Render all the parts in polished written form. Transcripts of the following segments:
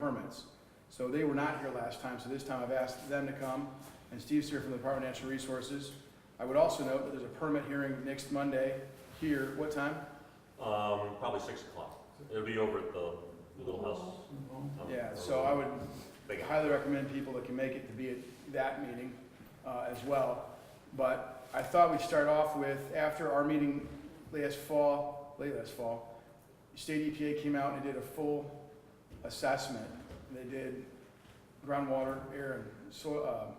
permits. So they were not here last time, so this time I've asked them to come, and Steve's here from the Department of Natural Resources. I would also note that there's a permit hearing next Monday here. What time? Probably 6 o'clock. It'll be over at the little house. Yeah, so I would highly recommend people that can make it to be at that meeting as well. But I thought we'd start off with, after our meeting late last fall, state EPA came out and did a full assessment. They did groundwater, air, and soil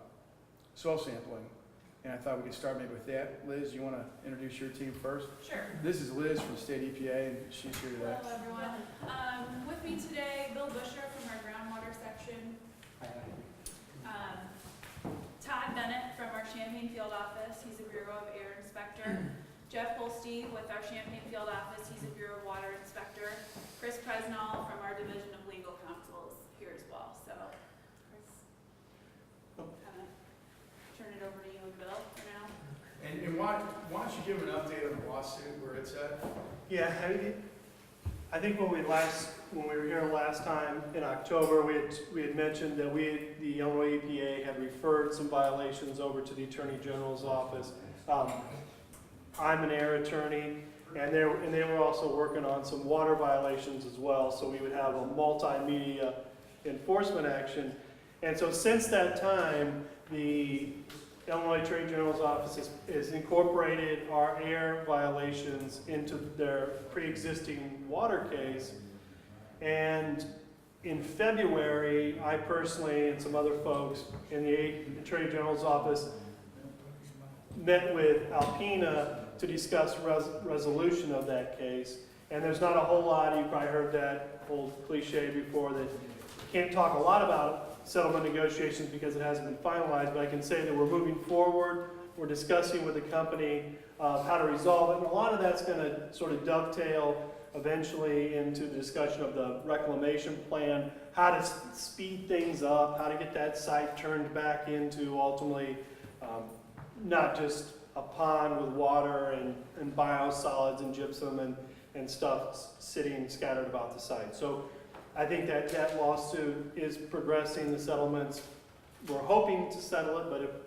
sampling. And I thought we could start maybe with that. Liz, you want to introduce your team first? Sure. This is Liz from state EPA, and she's here today. Hello, everyone. With me today, Bill Busher from our groundwater section. Todd Bennett from our Champaign field office. He's a Bureau of Air Inspector. Jeff Holstein with our Champaign field office. He's a Bureau of Water Inspector. Chris Presnall from our Division of Legal Counsel is here as well. So, Chris, kind of turn it over to you and Bill for now. And why don't you give an update on the lawsuit, where it's at? Yeah, I think when we were here last time in October, we had mentioned that the Illinois EPA had referred some violations over to the Attorney General's office. I'm an air attorney, and they were also working on some water violations as well, so we would have a multimedia enforcement action. And so since that time, the Illinois Attorney General's office has incorporated our air violations into their pre-existing water case. And in February, I personally and some other folks in the Attorney General's office met with Alpena to discuss resolution of that case. And there's not a whole lot, you've probably heard that old cliche before, that you can't talk a lot about settlement negotiations because it hasn't been finalized, but I can say that we're moving forward. We're discussing with the company how to resolve it, and a lot of that's going to sort of dovetail eventually into the discussion of the reclamation plan, how to speed things up, how to get that site turned back into ultimately not just a pond with water and biosolids and gypsum and stuff sitting scattered about the site. So I think that lawsuit is progressing, the settlements. We're hoping to settle it, but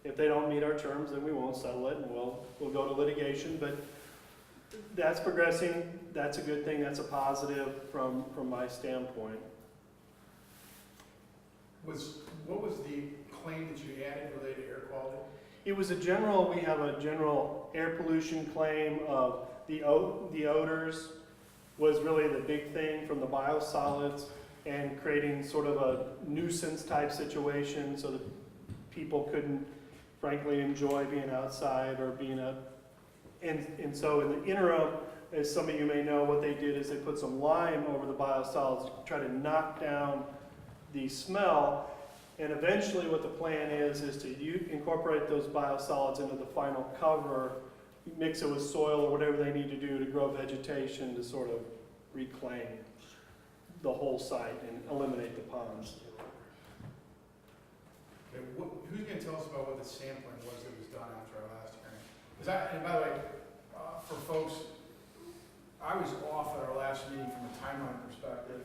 if they don't meet our terms, then we won't settle it, and we'll go to litigation. But that's progressing. That's a good thing. That's a positive from my standpoint. What was the claim that you added related to air quality? It was we have a general air pollution claim of the odors was really the big thing from the biosolids, and creating sort of a nuisance type situation so that people couldn't frankly enjoy being outside or being and so in the interim, as some of you may know, what they did is they put some lime over the biosolids to try to knock down the smell. And eventually what the plan is to incorporate those biosolids into the final cover, mix it with soil or whatever they need to do to grow vegetation to sort of reclaim the whole site and eliminate the ponds. Okay, who's going to tell us about what the sampling was that was done after our last hearing? And by the way, for folks, I was off at our last meeting from a timeline perspective.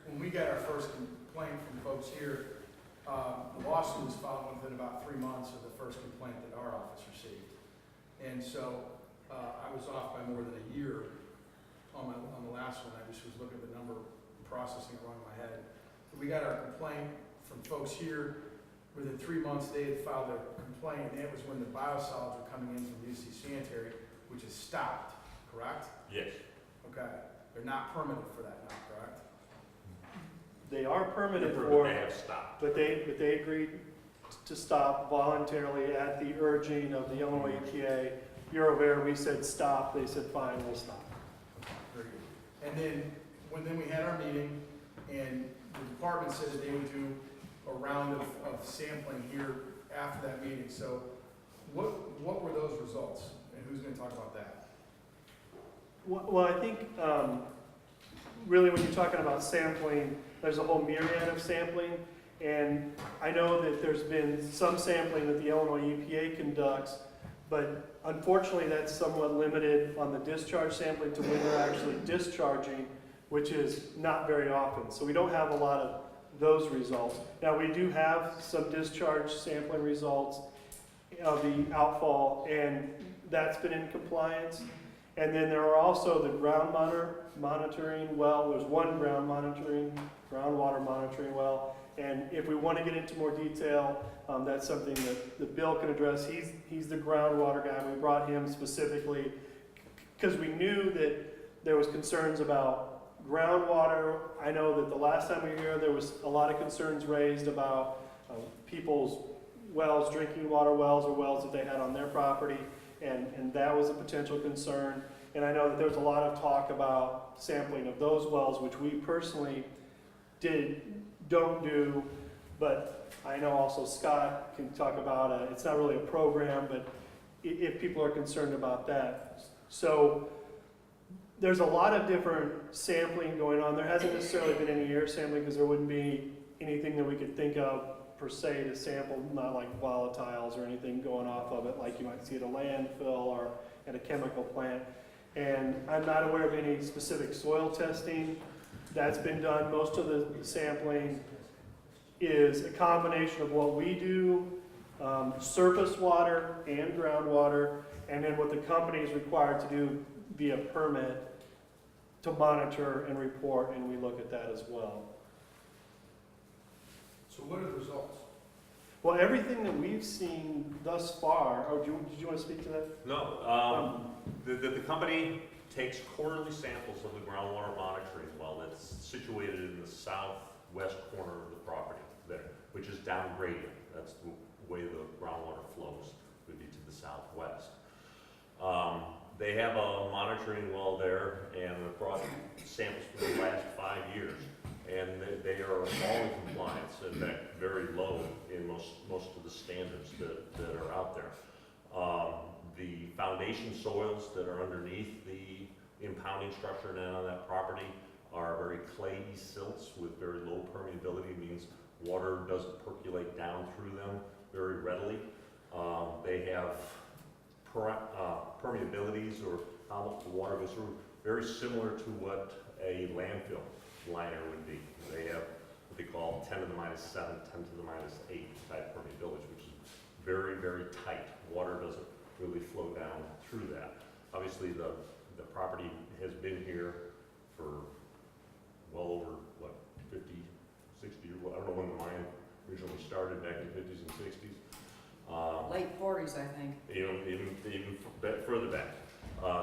When we got our first complaint from folks here, the lawsuit was filed within about 3 months of the first complaint that our office received. And so I was off by more than a year on the last one. I just was looking at the number, processing it wrong in my head. But we got our complaint from folks here. Within 3 months, they had filed their complaint, and that was when the biosolids were coming in from UC Sanitary, which is stopped, correct? Yes. Okay. They're not permitted for that now, correct? They are permitted They have stopped. but they agreed to stop voluntarily at the urging of the Illinois EPA. You're aware, we said stop, they said fine, we'll stop. Very good. And then we had our meeting, and the department said that they would do a round of sampling here after that meeting. So what were those results, and who's going to talk about that? Well, I think really when you're talking about sampling, there's a whole myriad of sampling, and I know that there's been some sampling that the Illinois EPA conducts, but unfortunately that's somewhat limited on the discharge sampling to when they're actually discharging which is not very often. So we don't have a lot of those results. Now, we do have some discharge sampling results of the outfall, and that's been in compliance. And then there are also the monitoring well. There's one groundwater monitoring well. And if we want to get into more detail, that's something that Bill can address. He's the groundwater guy. We brought him specifically because we knew that there was concerns about groundwater. I know that the last time we were here, there was a lot of concerns raised about people's wells, drinking water wells, or wells that they had on their property, and that was a potential concern. And I know that there was a lot of talk about sampling of those wells, which we personally don't do, but I know also Scott can talk about it's not really a program, but if people are concerned about that. So there's a lot of different sampling going on. There hasn't necessarily been any air sampling because there wouldn't be anything that we could think of per se to sample, not like volatiles or anything going off of it like you might see at a landfill or at a chemical plant. And I'm not aware of any specific soil testing that's been done. Most of the sampling is a combination of what we do, surface water and groundwater, and then what the company is required to do via permit to monitor and report, and we look at that as well. So what are the results? Well, everything that we've seen thus far, did you want to speak to that? No, the company takes quarterly samples of the groundwater monitoring well that's situated in the southwest corner of the property there, which is down gradient. That's the way the groundwater flows, would be to the southwest. They have a monitoring well there and have brought samples for the last 5 years. And they are all in compliance, in fact, very low in most of the standards that are out there. The foundation soils that are underneath the impounding structure now on that property are very clayey silts with very low permeability, means water doesn't percolate down through them very readily. They have permeabilities, or how the water goes through, very similar to what a landfill liner would be. They have what they call 10 to the minus 7, 10 to the minus 8 type permeability, which is very, very tight. Water doesn't really flow down through that. Obviously, the property has been here for well over, 50, 60 years. I don't know when the mine originally started, back in the 50s and 60s. Late 40s, I think. Even further back.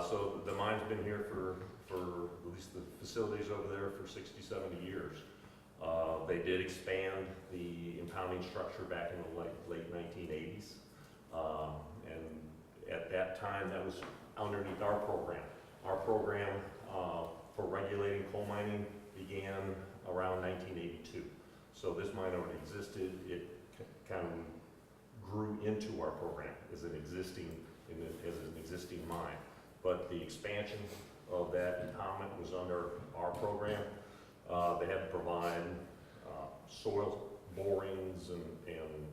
So the mine's been here for at least the facilities over there for 60, 70 years. They did expand the impounding structure back in the late 1980s. And at that time, that was underneath our program. Our program for regulating coal mining began around 1982. So this mine already existed. It kind of grew into our program as an existing mine. But the expansion of that impoundment was under our program. They had to provide soil borings and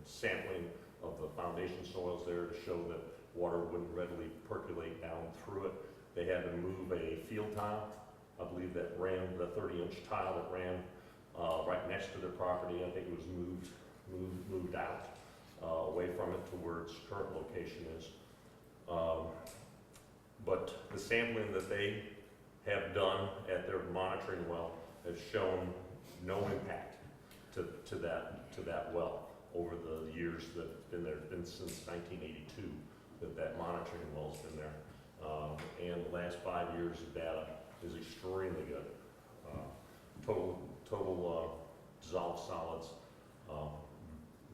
sampling of the foundation soils there to show that water wouldn't readily percolate down through it. They had to move a field tile, I believe that ran, the 30-inch tile that ran right next to their property. I think it was moved out away from it to where its current location is. But the sampling that they have done at their monitoring well has shown no impact to that well over the years that it's been there. It's been since 1982 that monitoring well's been there. And the last 5 years of data is extremely good. Total dissolved solids,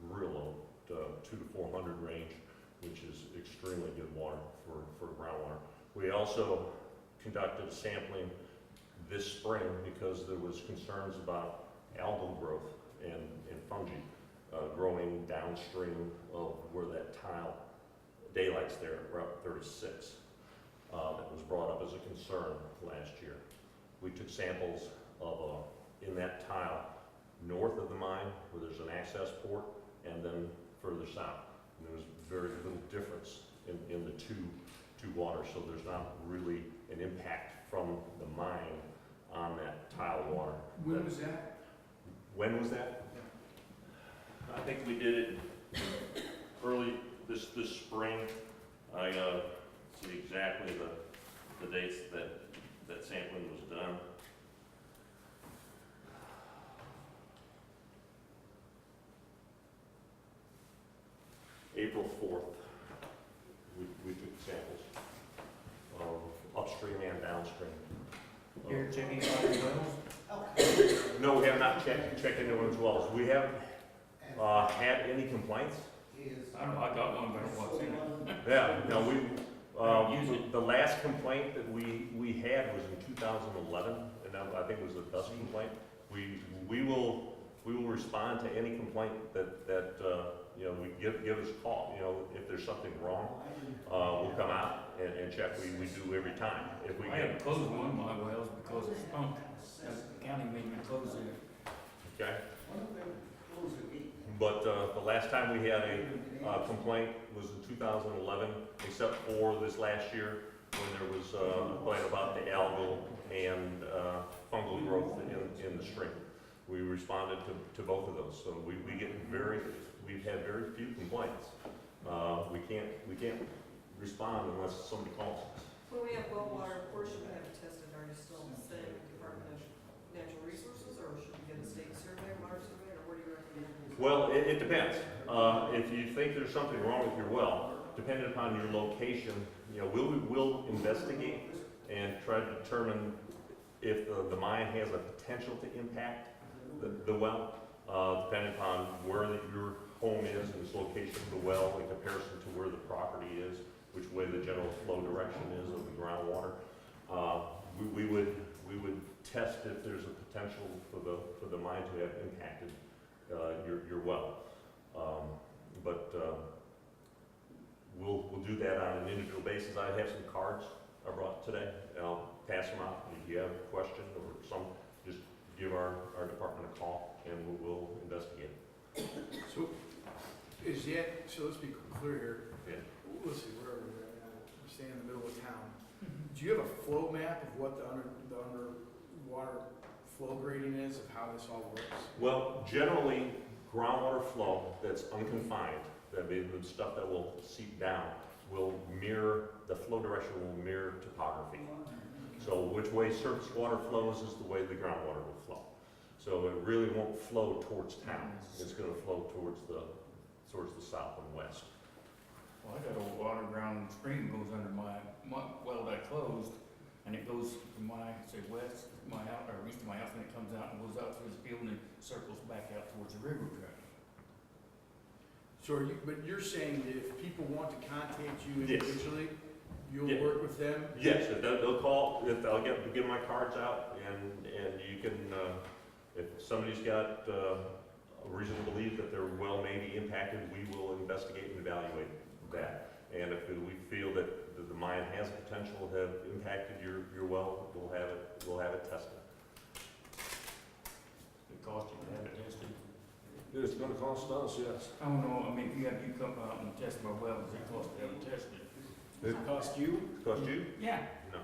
real low, 200 to 400 range, which is extremely good water for groundwater. We also conducted a sampling this spring because there was concerns about algal growth and fungi growing downstream of where that tile daylight's there, Route 36. That was brought up as a concern last year. We took samples of in that tile north of the mine where there's an access port, and then further south. And there was very little difference in the two waters, so there's not really an impact from the mine on that tile water. When was that? When was that? I think we did it early this spring. I see exactly the dates that sampling was done. April 4th, we took samples of upstream and downstream. You're checking out the wells? No, we have not checked anyone's wells. We haven't had any complaints. I don't know, I got one, but I don't want to see it. Yeah, no, we, Use it. the last complaint that we had was in 2011, and I think it was a dust complaint. We will respond to any complaint that you know, we give us a call. You know, if there's something wrong, we'll come out and check. We do every time. If we I had get, to close one of my wells because it's pumped. The county made me close it. okay. But the last time we had a complaint was in 2011, except for this last year when there was a complaint about the algal and fungal growth in the stream. We responded to both of those. So we've had very few complaints. We can't respond unless somebody calls us. When we have well water, where should we have it tested? Are you still saying Department of Natural Resources, or should we get a state survey, water survey, or what do you recommend? Well, it depends. If you think there's something wrong with your well, depending upon your location, you know, we'll investigate and try to determine if the mine has a potential to impact the well, depending upon where your home is and its location of the well in comparison to where the property is, which way the general flow direction is of the groundwater. We would test if there's a potential for the mine to have impacted your well. But we'll do that on an individual basis. I have some cards I brought today, and I'll pass them out. If you have a question or some, just give our department a call, and we'll investigate. So, so let's be clear here. Yeah. Let's see, where are we at now? We're staying in the middle of town. Do you have a flow map of what the underwater flow grading is, of how this all works? Well, generally, groundwater flow that's unconfined, that means the stuff that will seep down, will mirror, the flow direction will mirror topography. So which way surface water flows is the way the groundwater will flow. So it really won't flow towards town. It's going to flow towards the south and west. Well, I got a water ground stream goes under my well that I closed, and it goes from my, say, west, my house, or east of my house, and it comes out and goes out through the field and it circles back out towards the river track. So but you're saying that if people want to contact you Yes. individually, you'll Yeah. work with them? Yes, if they'll call, if I'll give my cards out, and you can, if somebody's got a reason to believe that their well may be impacted, we will investigate and evaluate that. And if we feel that the mine has potential to have impacted your well, we'll have it tested. It costs you to have it tested. It's gonna cost us, yes. I don't know, I mean, if you come out and test my well, does it cost to have it tested? Does it cost you? Cost you? Yeah. No.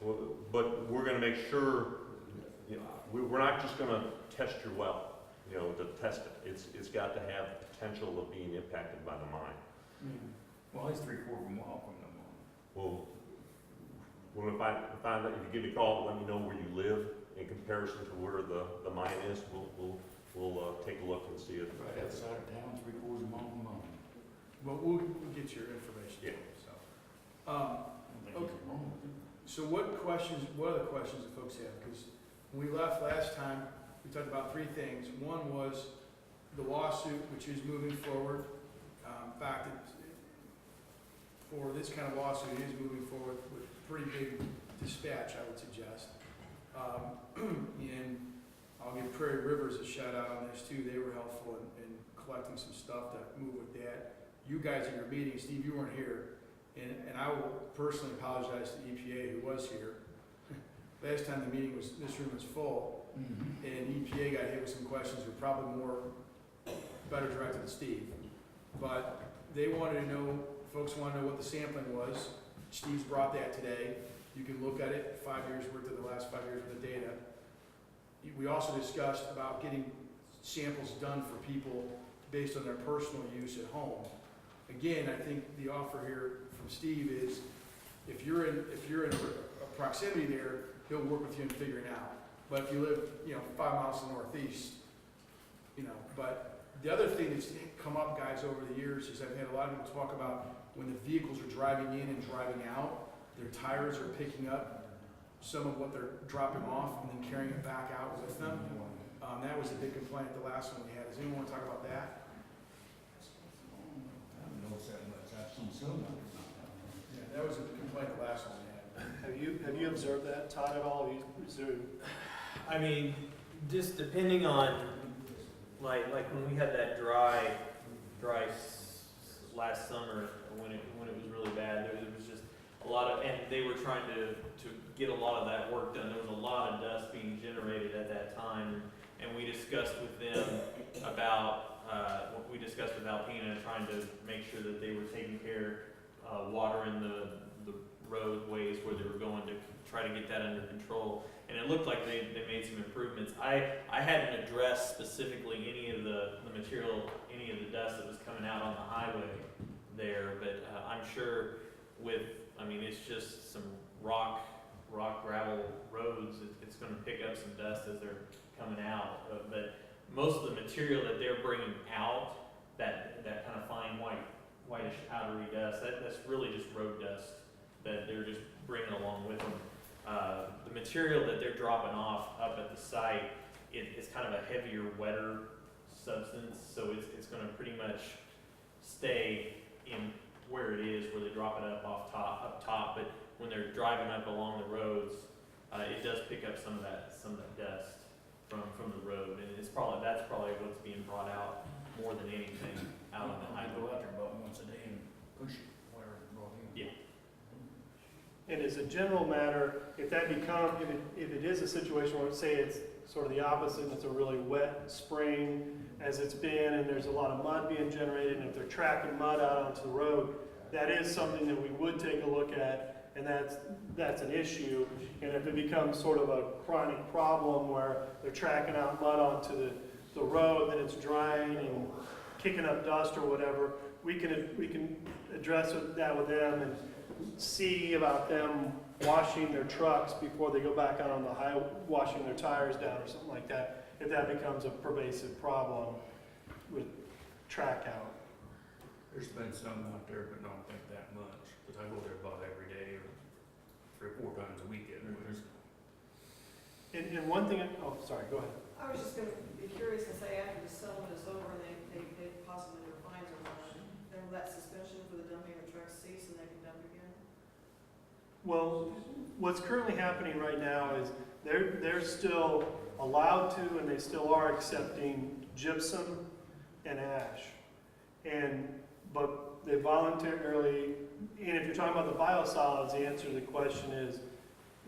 Well, but we're gonna make sure, you know, we're not just gonna test your well, you know, to test it. It's got to have the potential of being impacted by the mine. Well, it's 3/4 of a mile from the mine. Well, when we find that, if you give me a call, let me know where you live in comparison to where the mine is, we'll take a look and see if. Right outside of town, 3/4 of a mile from mine. Well, we'll get your information. Yeah. So, I don't think anything wrong with it. so what other questions do folks have? Because when we left last time, we talked about three things. One was the lawsuit, which is moving forward. In fact, for this kind of lawsuit, it is moving forward with pretty big dispatch, I would suggest. And I'll give Prairie Rivers a shout out on this too. They were helpful in collecting some stuff to move with that. You guys at your meeting, Steve, you weren't here, and I will personally apologize to the EPA who was here. Last time the meeting was, this room was full, and EPA got hit with some questions that were probably better directed to Steve. But they wanted to know, folks wanted to know what the sampling was. Steve's brought that today. You can look at it, 5 years worth of the last 5 years of the data. We also discussed about getting samples done for people based on their personal use at home. Again, I think the offer here from Steve is, if you're in a proximity there, he'll work with you in figuring it out. But if you live, 5 miles to the northeast, but the other thing that's come up, guys, over the years is I've had a lot of people talk about when the vehicles are driving in and driving out, their tires are picking up some of what they're dropping off and then carrying it back out with them. That was a big complaint the last one we had. Does anyone want to talk about that? I haven't noticed that much, I've seen some. Yeah, that was a complaint the last one we had. Have you observed that, Todd, at all? I mean, just depending on, like when we had that dry last summer, when it was really bad, there was just a lot of, and they were trying to get a lot of that work done. There was a lot of dust being generated at that time, and we discussed with them about, we discussed with Alpena trying to make sure that they were taking care, watering the roadways where they were going to try to get that under control. And it looked like they made some improvements. I hadn't addressed specifically any of the material, any of the dust that was coming out on the highway there, but I'm sure it's just some rock, gravel roads. It's going to pick up some dust as they're coming out. But most of the material that they're bringing out, that kind of fine whitish powdery dust, that's really just road dust that they're just bringing along with them. The material that they're dropping off up at the site, it's kind of a heavier, wetter substance, so it's going to pretty much stay in where it is, where they drop it up top. But when they're driving up along the roads, it does pick up some of that dust from the road, and that's probably what's being brought out more than anything out on the I highway. go out there about once a day and push it, whatever it brought in. Yeah. And as a general matter, if it is a situation where, say, it's sort of the opposite, and it's a really wet spring as it's been, and there's a lot of mud being generated, and if they're tracking mud out onto the road, that is something that we would take a look at, and that's an issue. And if it becomes sort of a chronic problem where they're tracking out mud onto the road, then it's drying and kicking up dust or whatever, we can address that with them and see about them washing their trucks before they go back out on the highway, washing their tires down or something like that, if that becomes a pervasive problem with track out. There's been some out there, but don't think that much, because I go there about every day or 3 or 4 times a week at least. And one thing, sorry, go ahead. I was just gonna be curious to say, after the settlement is over and they possibly their fines are gone, then will that suspension for the dumping of trucks cease and they can dump again? Well, what's currently happening right now is they're still allowed to, and they still are accepting gypsum and ash. But they voluntarily, and if you're talking about the biosolids, the answer to the question is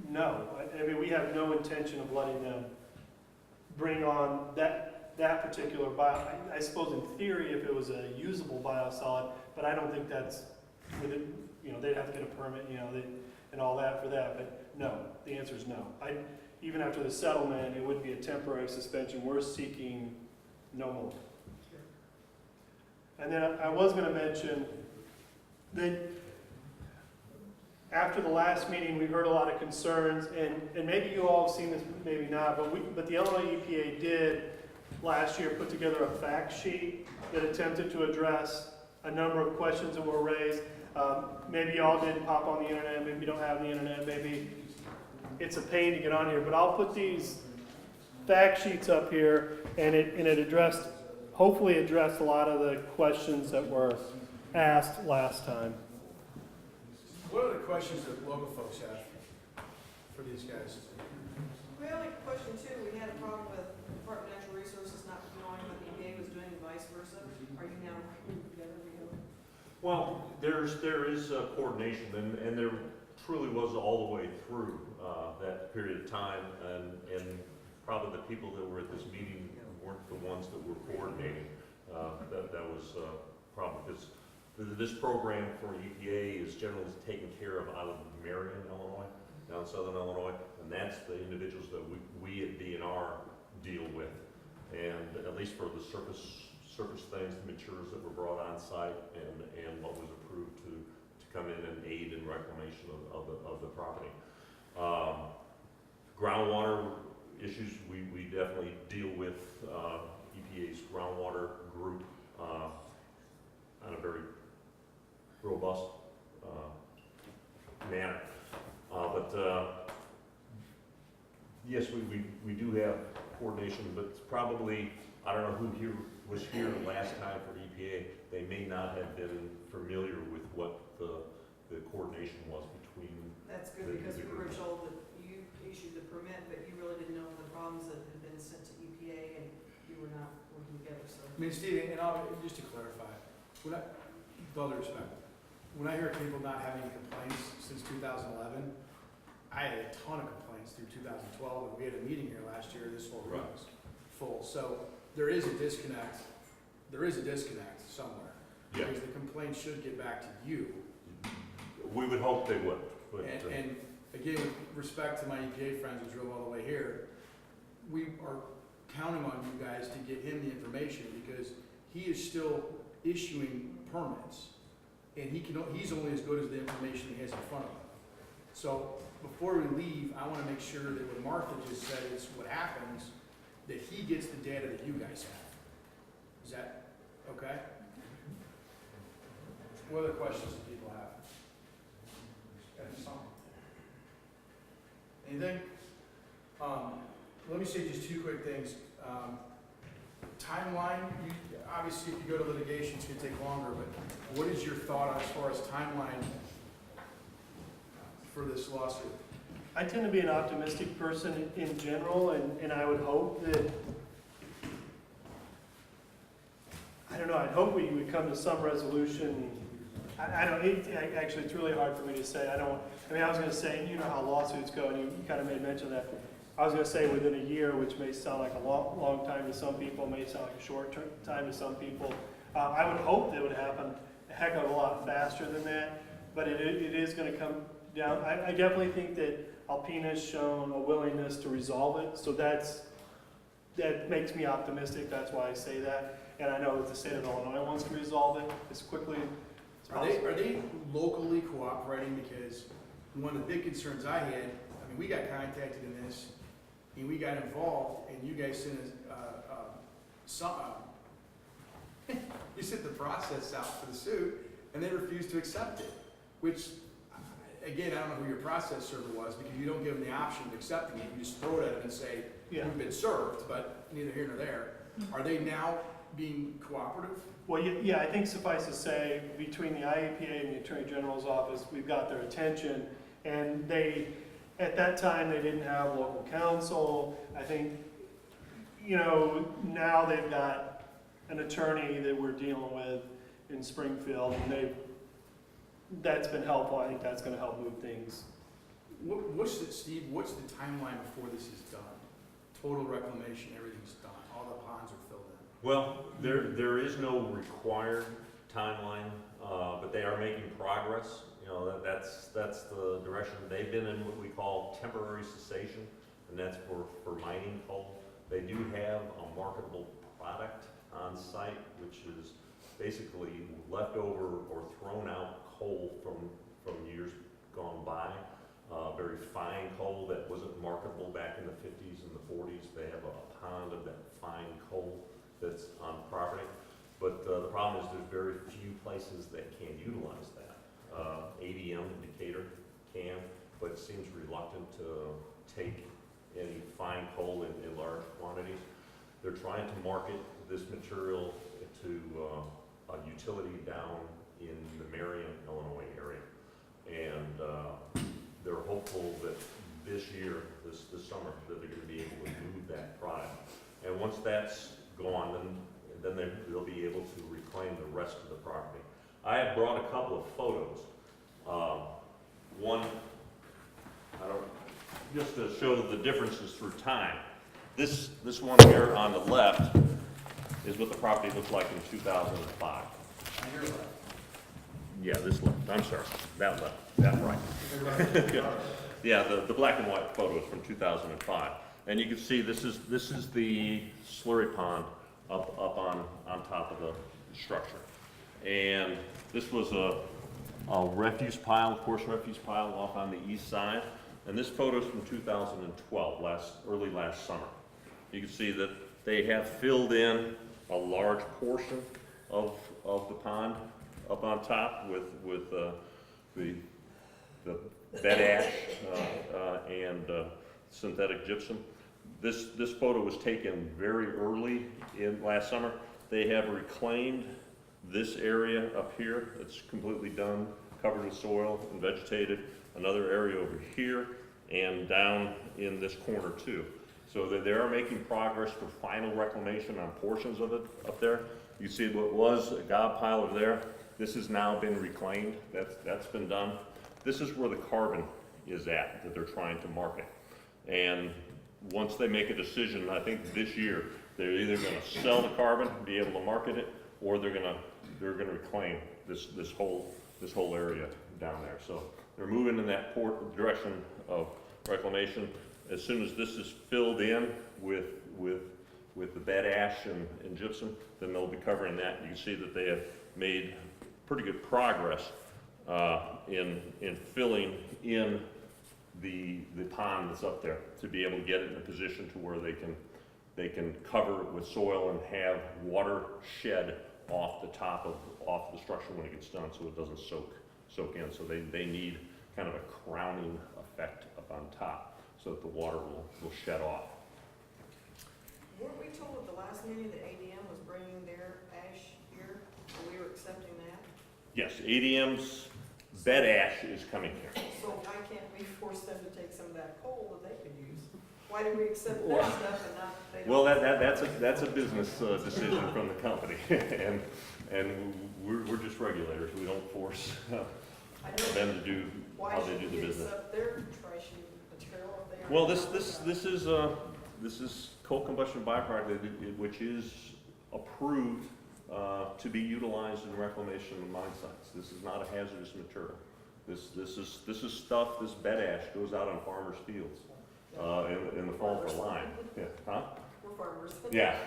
no. I mean, we have no intention of letting them bring on that particular I suppose in theory if it was a usable biosolid, but I don't think that's, they'd have to get a permit, and all that for that, but no, the answer is no. Even after the settlement, it would be a temporary suspension. We're seeking no more. And then I was going to mention that after the last meeting, we heard a lot of concerns, and maybe you all have seen this, maybe not, but the Illinois EPA did last year put together a fact sheet that attempted to address a number of questions that were raised. Maybe y'all didn't pop on the internet, maybe you don't have the internet, maybe it's a pain to get on here, but I'll put these fact sheets up here, and it hopefully addressed a lot of the questions that were asked last time. What are the questions that local folks have for these guys? We only question too, we had a problem with Department of Natural Resources not knowing what the EPA was doing and vice versa. Are you now working together together? Well, there is coordination, and there truly was all the way through that period of time, and probably the people that were at this meeting weren't the ones that were coordinating. That was a problem, because this program for EPA is generally taken care of out of Marion, Illinois, down southern Illinois, and that's the individuals that we at DNR deal with. And at least for the surface things, the materials that were brought on site and what was approved to come in and aid in reclamation of the property. Groundwater issues, we definitely deal with EPA's groundwater group on a very robust manner. Yes, we do have coordination, but it's probably, I don't know who was here last time for EPA. They may not have been familiar with what the coordination was between. That's good, because we were told that you issued the permit, but you really didn't know the problems that had been sent to EPA, and you were not working together, so. I mean, Steve, and just to clarify, with all due respect, when I hear people not having complaints since 2011, I had a ton of complaints through 2012, and we had a meeting here last year, this whole room was full. So there is a disconnect. There is a disconnect somewhere. Yeah. Because the complaints should get back to you. We would hope they would. But, And again, with respect to my EPA friends who drove all the way here, we are counting on you guys to get him the information, because he is still issuing permits, and he's only as good as the information he has in front of him. So before we leave, I want to make sure that what Martha just said is what happens, that he gets the data that you guys have. Is that okay? What other questions do people have? Anything? Let me say just two quick things. Timeline, obviously if you go to litigation, it's gonna take longer, but what is your thought as far as timeline for this lawsuit? I tend to be an optimistic person in general, and I would hope that, I don't know, I'd hope we would come to some resolution. Actually, it's really hard for me to say. I was gonna say, you know how lawsuits go, and you kind of made mention of that. I was gonna say within a year, which may sound like a long time to some people, may sound like a short time to some people. I would hope that it would happen a heck of a lot faster than that, but it is gonna come down. I definitely think that Alpena's shown a willingness to resolve it, so that makes me optimistic. That's why I say that. And I know that the state of Illinois wants to resolve it as quickly as possible. Are they locally cooperating? Because one of the big concerns I had, I mean, we got contacted in this, and we got involved, and you guys sent us, you sent the process out for the suit, and they refused to accept it, which, again, I don't know who your process server was, because you don't give them the option of accepting it. You just throw it at them and say, Yeah. you've been served, but neither here nor there. Are they now being cooperative? Well, yeah, I think suffice to say, between the IEPA and the Attorney General's office, we've got their attention, and at that time, they didn't have local counsel. I think, now they've got an attorney that we're dealing with in Springfield, and that's been helpful. I think that's gonna help move things. Steve, what's the timeline before this is done? Total reclamation, everything's done, all the ponds are filled in. well, there is no required timeline, but they are making progress. That's the direction. They've been in what we call temporary cessation, and that's for mining coal. They do have a marketable product on site, which is basically leftover or thrown out coal from years gone by. Very fine coal that wasn't marketable back in the 50s and the 40s. They have a pond of that fine coal that's on property. But the problem is there's very few places that can utilize that. ADM, Decatur, can, but seems reluctant to take any fine coal in large quantities. They're trying to market this material to a utility down in the Marion, Illinois area. And they're hopeful that this year, this summer, that they're going to be able to move that product. And once that's gone, then they'll be able to reclaim the rest of the property. I have brought a couple of photos. One, just to show the differences through time. This one here on the left is what the property looked like in 2005. On your left. Yeah, this left. I'm sorry, that left, that right. Good. Yeah, the black and white photo is from 2005. And you can see this is the slurry pond up on top of the structure. And this was a refuse pile, coarse refuse pile off on the east side. And this photo is from 2012, early last summer. You can see that they have filled in a large portion of the pond up on top with the bed ash and synthetic gypsum. This photo was taken very early in last summer. They have reclaimed this area up here. It's completely done, covered with soil and vegetated. Another area over here and down in this corner too. So they are making progress for final reclamation on portions of it up there. You see what was a gob pile over there. This has now been reclaimed. That's been done. This is where the carbon is at that they're trying to market. And once they make a decision, I think this year, they're either gonna sell the carbon, be able to market it, or they're gonna reclaim this whole area down there. So they're moving in that direction of reclamation. As soon as this is filled in with the bed ash and gypsum, then they'll be covering that. You can see that they have made pretty good progress in filling in the pond that's up there to be able to get it in a position to where they can cover it with soil and have water shed off the structure when it gets done, so it doesn't soak in. So they need kind of a crowning effect up on top so that the water will shed off. Weren't we told at the last meeting that ADM was bringing their ash here, and we were accepting that? Yes, ADM's bed ash is coming here. So why can't we force them to take some of that coal that they could use? Why do we accept their stuff and not, they don't? Well, that's a business decision from the company, and we're just regulators. We don't force I know. them to do Why how they should do the we business. accept their trashy material if they are? Well, this is coal combustion byproduct, which is approved to be utilized in reclamation of mine sites. This is not a hazardous material. This is stuff. This bed ash goes out on farmers' fields in the fall for lime. Yeah, huh? We're farmers. Yeah.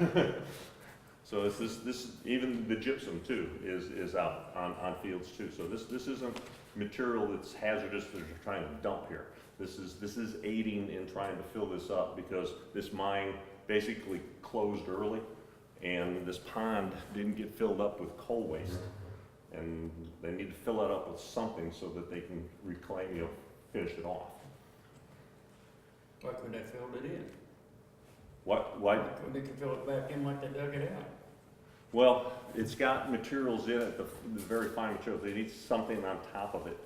So it's this even the gypsum too is out on fields too. So this isn't material that's hazardous that you're trying to dump here. This is aiding in trying to fill this up because this mine basically closed early and this pond didn't get filled up with coal waste. And they need to fill it up with something so that they can reclaim, finish it off. Why couldn't they fill it in? Why? Why couldn't they fill it back in like they dug it out? Well, it's got materials in it, the very fine materials. They need something on top of it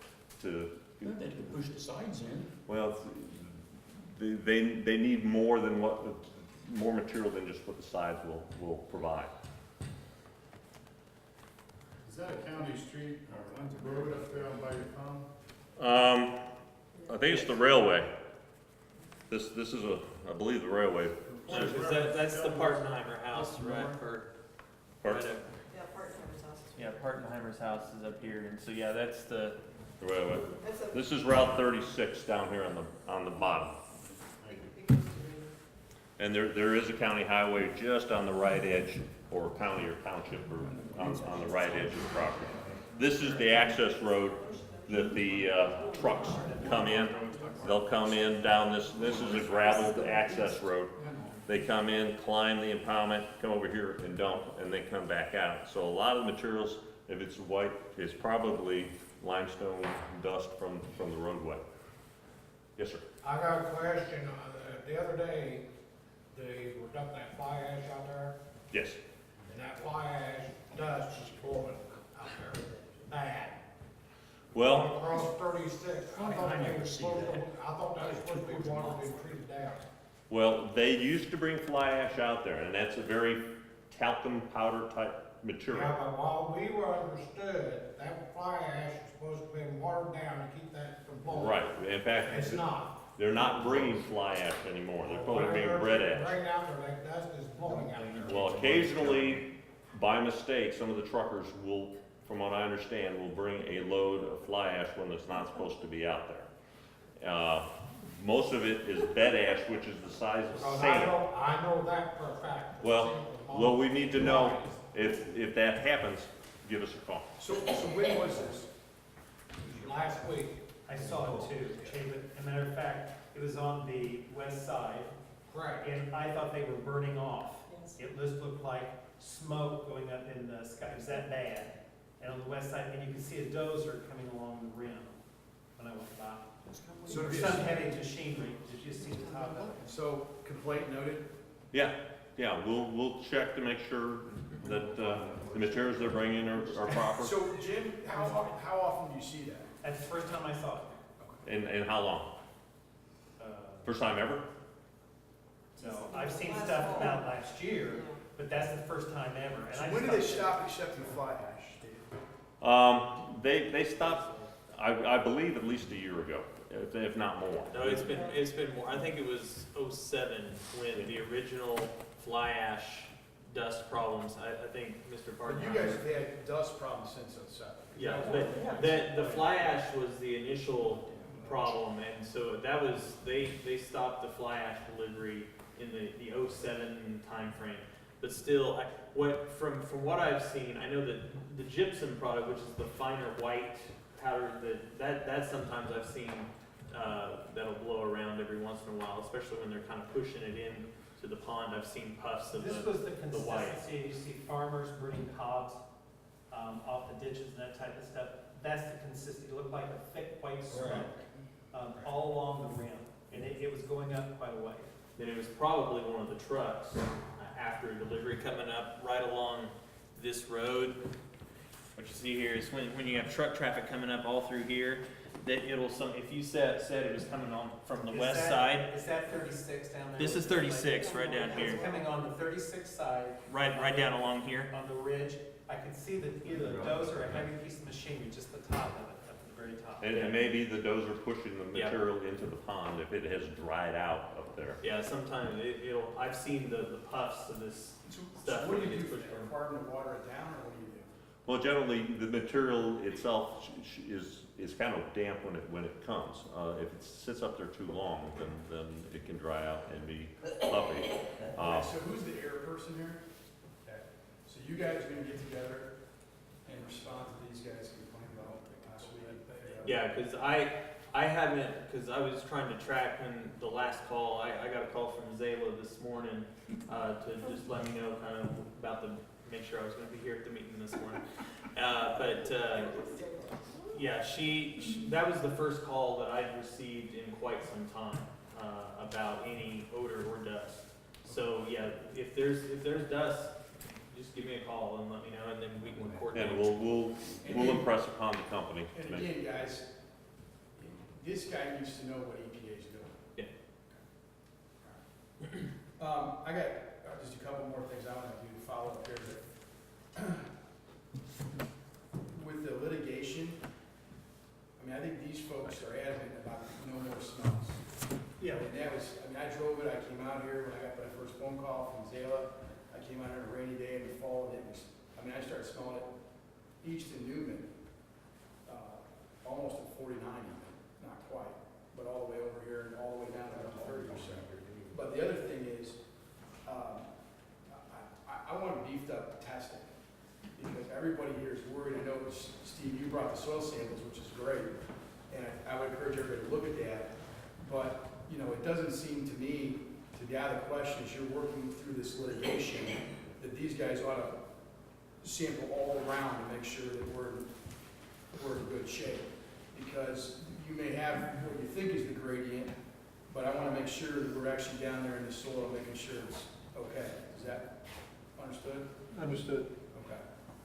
to. Yeah, they could push the sides in. Well, they need more than more material than just what the sides will provide. Is that a county street or road up there on by your pond? I think it's the railway. This is I believe the railway. That's the Partenheimer house, right? Part- Yeah, part-timer's house. Yeah, Partenheimer's house is up here, and so yeah, that's the. The railway. That's a, This is Route 36 down here on the bottom. because And there is a county highway just on the right edge, or county or township, or on the right edge of the property. This is the access road that the trucks come in. They'll come in down this is a graveled access road. They come in, climb the impoundment, come over here and dump, and they come back out. So a lot of the materials, if it's white, is probably limestone dust from the roadway. Yes, sir. I got a question. The other day, they were dumping that fly ash out there, Yes. and that fly ash dust is blowing out there bad. Well, Across 36. I thought I they never was see supposed to, that. I thought that was supposed to be water being treated down. well, they used to bring fly ash out there, and that's a very talcum powder type material. Yeah, but while we were understood, that fly ash is supposed to be watered down to keep that from blowing. Right. In fact, It's not. they're not bringing fly ash anymore. They're probably bringing bread ash. Right out there, that dust is blowing out there. Well, occasionally, by mistake, some of the truckers will, from what I understand, will bring a load of fly ash when it's not supposed to be out there. Most of it is bed ash, which is the size of Because sand. I know that for a fact. Well, we need to know if that happens, give us a call. So when was this? Last week. I saw it too, Chapin. As a matter of fact, it was on the west side, Correct. and I thought they were burning off. Yes. It just looked like smoke going up in the sky. It was that bad. And on the west side, and you can see a dozer coming along the rim when I went by. So There was some heavy machinery. Did you see the top of it? So complaint noted? Yeah, we'll check to make sure that, the materials they're bringing are proper. So Jim, how often do you see that? That's the first time I saw it. And how long? First time ever? No, I've seen stuff about last year, but that's the first time ever. And So I when did just they thought- stop accepting fly ash, Dave? They stopped, I believe, at least a year ago, if not more. No, it's been more. I think it was '07 when the original fly ash dust problems. I think Mr. But Barton. you guys have had dust problems since '07. Yeah, but the fly ash was the initial problem, and so that was, they stopped the fly ash delivery in the '07 timeframe. But still, from what I've seen, I know that the gypsum product, which is the finer white powder, that sometimes I've seen that'll blow around every once in a while, especially when they're kind of pushing it in to the pond. I've seen puffs of This was the the white. consistency, you see farmers burning cobs off the ditches and that type of stuff. That's the consistency, it looked like a thick white smoke all along the rim, and it was going up quite a way. Then it was probably one of the trucks after delivery coming up right along this road. What you see here is when you have truck traffic coming up all through here, that if you said it was coming on from the west side, Is that 36 down there? this is 36 right down here, It's coming on the 36 side. right down along here. On the ridge. I could see that either a dozer or a heavy piece of machinery, just the top of it, at the very top. And maybe the dozer pushing the Yeah. material into the pond if it has dried out up there. Yeah, sometimes I've seen the puffs of this So stuff. what do when you it do for gets that? pushed Require them to water it down, or what do you do? Well, generally, the material itself is kind of damp when it comes. If it sits up there too long, then it can dry out and be puffy. Okay, so who's the air person here? Okay. So you guys are gonna get together and respond to these guys complaining about last week? Yeah, because I haven't, because I was trying to track when the last call, I got a call from Zayla this morning to just let me know kind of about make sure I was going to be here at the meeting this morning. Yeah, that was the first call that I'd received in quite some time about any odor or dust. So yeah, if there's dust, just give me a call and let me know, and then we can coordinate. And we'll impress upon the company. to And make- again, guys, this guy needs to know what EPA is doing. Yeah. I got just a couple more things I want to do to follow up here. With the litigation, I mean, I think these folks are adamant about no more smells. Yeah. And that was, I mean, I drove it, I came out here, when I got my first phone call from Zayla, I came out here on a rainy day in the fall, and it was, I mean, I started smelling it east to Newman, almost at 49 even, not quite, but all the way over here and all the way down to 30%. But the other thing is, I want beefed up testing, because everybody here is worried. I know, Steve, you brought the soil samples, which is great, and I would encourage everybody to look at that. But, you know, it doesn't seem to me, to be out of the question, as you're working through this litigation, that these guys ought to sample all around to make sure that we're in good shape. Because you may have what you think is the gradient, but I want to make sure that we're actually down there in the soil, making sure it's okay. Is that understood? Understood. Okay.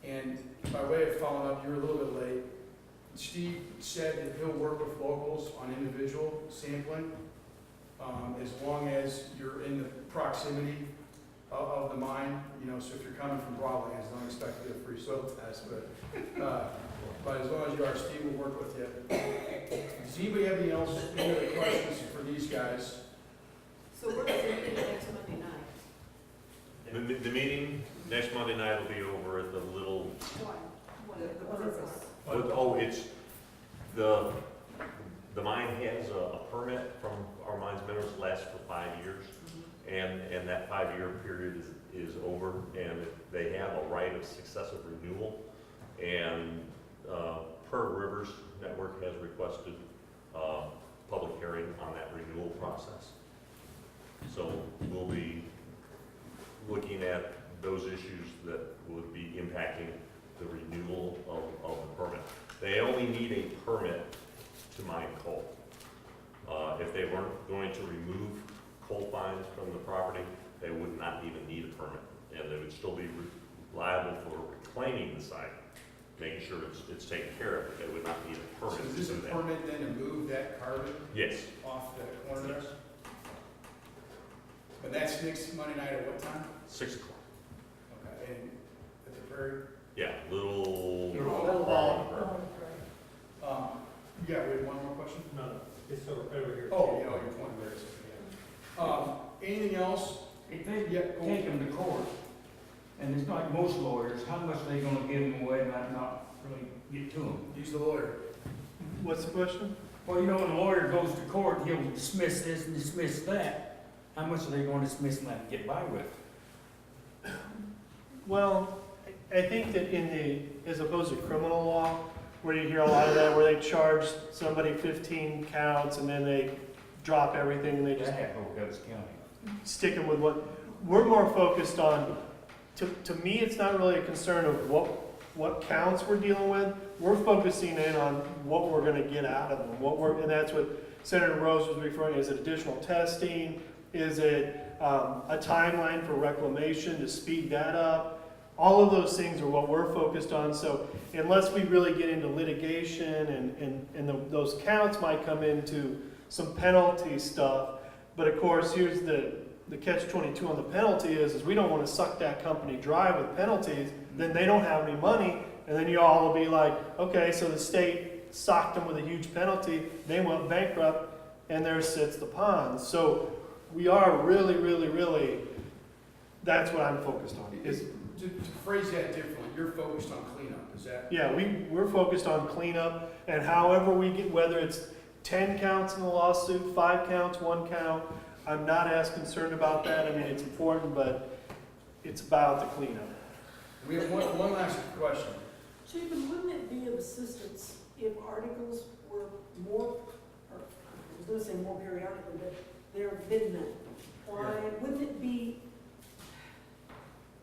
And by way of following up, you're a little bit late. Steve said that he'll work with locals on individual sampling, as long as you're in the proximity of the mine. You know, so if you're coming from Broadlands, don't expect to get a free soil test, but as long as you are, Steve will work with you. Does anybody have any other questions for these guys? So we're going to meet next Monday night. The meeting next Monday night will be over at the little, The purpose. it's the The mine has a permit from our mines minerals lasts for 5 years, and that 5-year period is over, and they have a right of successive renewal. And Per Rivers Network has requested public hearing on that renewal process. So we'll be looking at those issues that would be impacting the renewal of the permit. They only need a permit to mine coal. If they weren't going to remove coal fines from the property, they would not even need a permit, and they would still be liable for reclaiming the site, making sure it's taken care of, but they would not need a So permit is to this a do that. permit then to move that carbon Yes, off the corner there? But that's next Monday night at what time? 6 o'clock. Okay, and at the Prairie? Yeah, little. Yeah, we have one more question? No, it's over here. Oh, yeah, your point there is, yeah. Anything else? If they Yeah, go take them to court, and it's like most lawyers, how much are they gonna give them away and not really get to them? He's the lawyer. What's the question? Well, you know, when a lawyer goes to court, he'll dismiss this and dismiss that. How much are they gonna dismiss and let them get by with? Well, I think that as opposed to criminal law, where you hear a lot of that, where they charge somebody 15 counts and then they drop everything and they just That happened over Douglas County. stick them with what, we're more focused on, to me, it's not really a concern of what counts we're dealing with. We're focusing in on what we're gonna get out of them, and that's what Senator Rose was referring, is it additional testing? Is it a timeline for reclamation to speed that up? All of those things are what we're focused on, so unless we really get into litigation and those counts might come into some penalty stuff, but of course, here's the catch-22 on the penalty is we don't want to suck that company dry with penalties, then they don't have any money, and then you all will be like, okay, so the state socked them with a huge penalty, they went bankrupt, and there sits the pond. So we are really, really, really, that's what I'm focused on. Is, To phrase that differently, you're focused on cleanup, is that? yeah, we're focused on cleanup, and however we get, whether it's 10 counts in the lawsuit, 5 counts, 1 count, I'm not as concerned about that. I mean, it's important, but it's about the cleanup. We have one last question. Chapin, wouldn't it be of assistance if articles were more, or I was gonna say more periodically, but there have been none? Why, wouldn't it be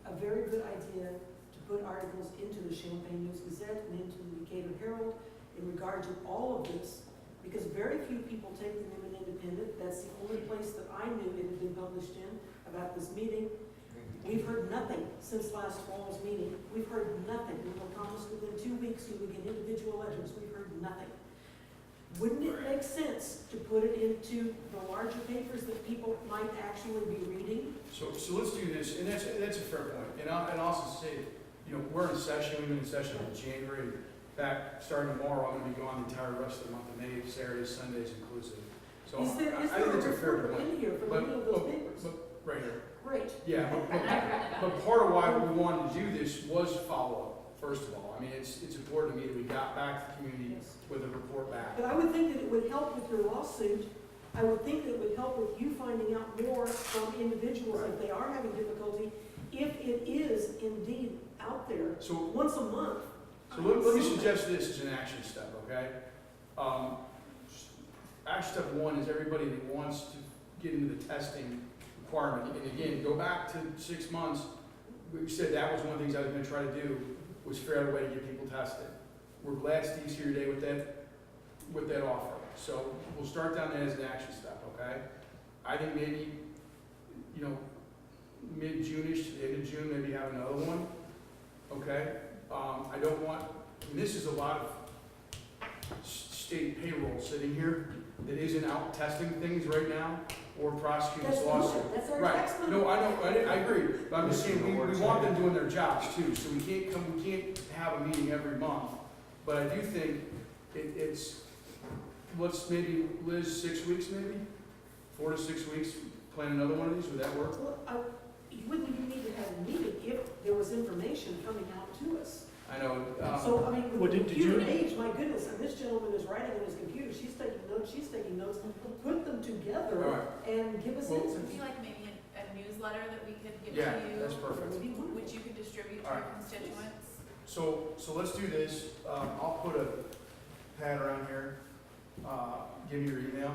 a very good idea to put articles into the Champaign News Gazette and into the Decatur Herald in regard to all of this? Because very few people take the New and Independent. That's the only place that I knew it had been published in about this meeting. We've heard nothing since last fall's meeting. We've heard nothing. We were promised within 2 weeks we would get individual letters. We've heard nothing. Wouldn't it make sense to put it into the larger papers that people might actually be reading? So let's do this, and that's a fair point. And I'll also say, we're in session, we've been in session in January. In fact, starting tomorrow, I'm gonna be gone the entire rest of the month of May, Saturdays, Sundays inclusive. So Is there I think a it's a fair reporter point. in here for any of those papers? Right here. Great. Yeah, but part of why we wanted to do this was follow-up, first of all. I mean, it's important to me that we got back to the community Yes. with a report back. But I would think that it would help with your lawsuit. I would think that it would help with you finding out more from individuals if they are having difficulty, if it is indeed out there So once a month. So let me suggest this as an action step, okay? Action step 1 is everybody that wants to get into the testing requirement. And again, go back to 6 months. We said that was one of the things I was gonna try to do, was figure out a way to get people tested. We're glad Steve's here today with that offer. So we'll start down that as an action step, okay? I think maybe, mid-June-ish to the end of June, maybe have another one, okay? I don't want, and this is a lot of state payroll sitting here that isn't out testing things right now or prosecuting this That's lawsuit. good. That's our Right, tax money. no, I agree, but I'm just saying, we want them doing their jobs too, so we can't have a meeting every month. But I do think it's, let's maybe, Liz, 6 weeks maybe? 4 to 6 weeks, plan another one of these, would that work? Well, wouldn't you need to have a meeting if there was information coming out to us? I know, So, I mean, Well, with the did you- computer age, my goodness, and this gentleman is writing on his computer, she's taking notes, put them all together right, and give us Well, Would answers. be like maybe a newsletter that we could give yeah, to you, that's perfect. That would be wonderful. which you could distribute to All your right. constituents. So let's do this, I'll put a pad around here, give me your email,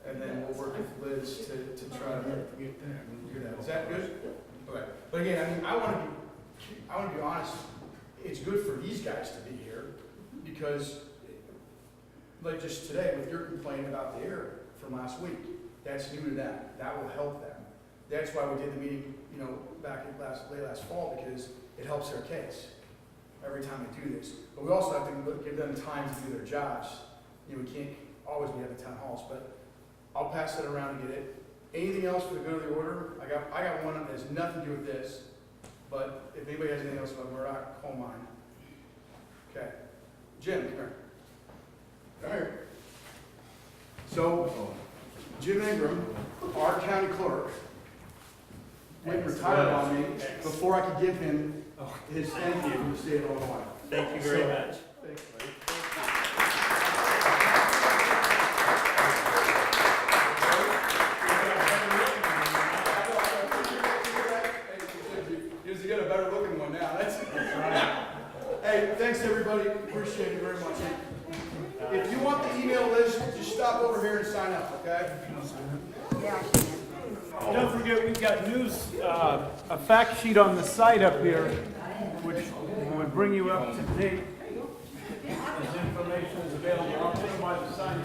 and then we'll work with Liz to try to get that. Is that good? Okay, but again, I mean, I wanna be honest, it's good for these guys to be here, because, like just today, with your complaint about the air from last week, that's new to them, that will help them. That's why we did the meeting, you know, back in late last fall, because it helps their case every time we do this. But we also have to give them time to do their jobs. You know, we can't always be at the town halls, but I'll pass that around and get it. Anything else for the good of the order? I got one that has nothing to do with this, but if anybody has anything else about Murdock Coal Mine. Okay. Jim, come here. Come here. So, Jim Ingram, our county clerk, went retired on me before I could give him his thank you from the state of Illinois. Thank you very much. Thanks, buddy. Usually get a better looking one now. That's right. Hey, thanks everybody. Appreciate it very much. If you want the email list, just stop over here and sign up, okay? Don't forget, we've got news, a fact sheet on the site up here, which will bring you up to date. This information is available. I'll put them by the sign.